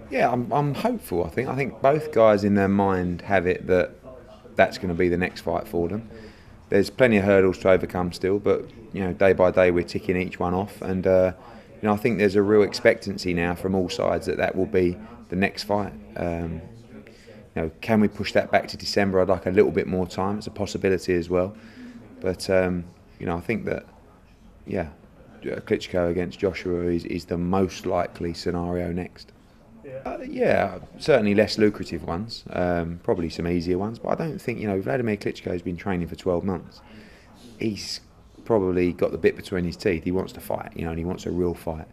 Yeah, I'm hopeful. I think both guys in their mind have it that that's going to be the next fight for them. There's plenty of hurdles to overcome still, but day by day we're ticking each one off, and I think there's a real expectancy now from all sides that that will be the next fight. Can we push that back to December? I'd like a little bit more time. It's a possibility as well, but I think that Klitschko against Joshua is the most likely scenario next. Yeah, certainly less lucrative ones, probably some easier ones, but I don't think, Wladimir Klitschko's been training for 12 months. He's probably got the bit between his teeth. He wants to fight, and he wants a real fight.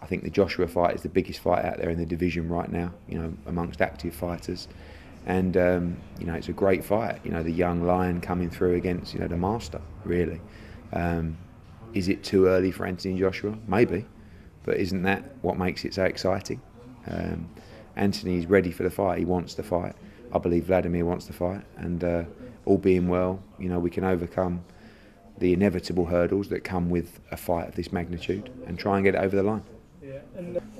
I think the Joshua fight is the biggest fight out there in the division right now, amongst active fighters. And, it's a great fight, the young lion coming through against, the master, really. Is it too early for Anthony Joshua? Maybe, but isn't that what makes it so exciting? Anthony's ready for the fight. He wants to fight. I believe Wladimir wants to fight, and all being well, we can overcome the inevitable hurdles that come with a fight of this magnitude and try and get it over the line.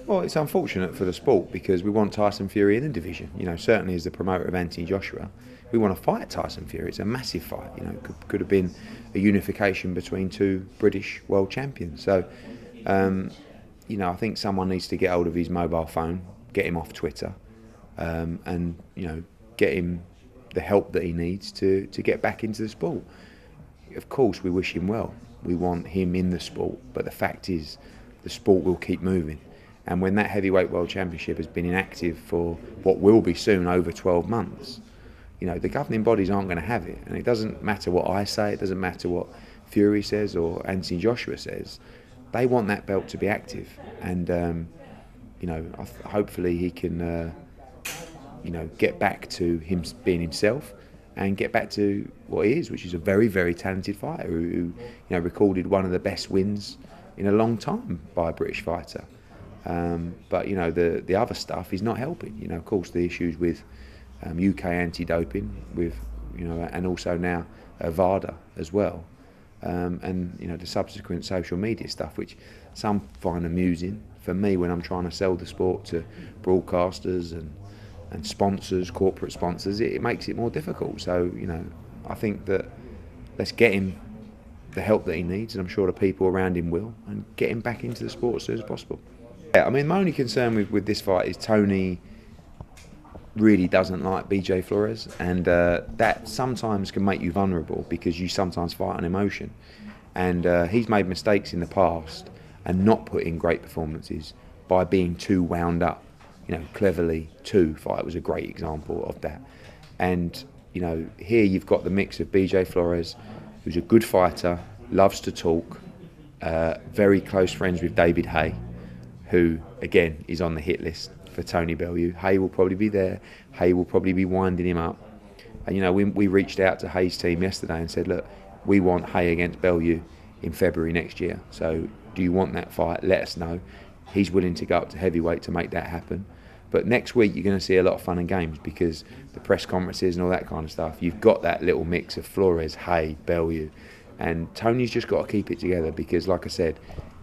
Well, it's unfortunate for the sport because we want Tyson Fury in the division. Certainly as the promoter of Anthony Joshua, we want to fight Tyson Fury. It's a massive fight. Could have been a unification between two British world champions. So, I think someone needs to get hold of his mobile phone, get him off Twitter, and get him the help that he needs to get back into the sport. Of course, we wish him well. We want him in the sport, but the fact is, the sport will keep moving. And when that heavyweight world championship has been inactive for what will be soon over 12 months, the governing bodies aren't going to have it. And it doesn't matter what I say, it doesn't matter what Fury says or Anthony Joshua says. They want that belt to be active. And, hopefully he can, get back to him being himself and get back to what he is, which is a very, very talented fighter who recorded one of the best wins in a long time by a British fighter. But the other stuff is not helping. Of course, the issues with UK anti-doping, with and also now VADA as well, and the subsequent social media stuff, which some find amusing. For me, when I'm trying to sell the sport to broadcasters and sponsors, corporate sponsors, it makes it more difficult. So I think that let's get him the help that he needs, and I'm sure the people around him will, and get him back into the sport as soon as possible. Yeah, I mean, my only concern with this fight is Tony really doesn't like BJ Flores, and that sometimes can make you vulnerable because you sometimes fight on emotion. And he's made mistakes in the past and not put in great performances by being too wound up. Cleverly, fight was a great example of that. And here you've got the mix of BJ Flores, who's a good fighter, loves to talk, very close friends with David Haye, who again is on the hit list for Tony Bellew. Haye will probably be there. Haye will probably be winding him up. And we reached out to Haye's team yesterday and said, look, we want Haye against Bellew in February next year. So do you want that fight? Let us know. He's willing to go up to heavyweight to make that happen. But next week you're going to see a lot of fun and games because the press conferences and all that kind of stuff, you've got that little mix of Flores, Haye, Bellew. And Tony's just got to keep it together because, like I said,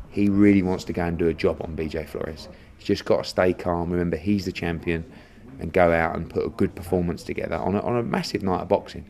he really wants to go and do a job on BJ Flores. He's just got to stay calm. Remember, he's the champion, and go out and put a good performance together on a massive night of boxing.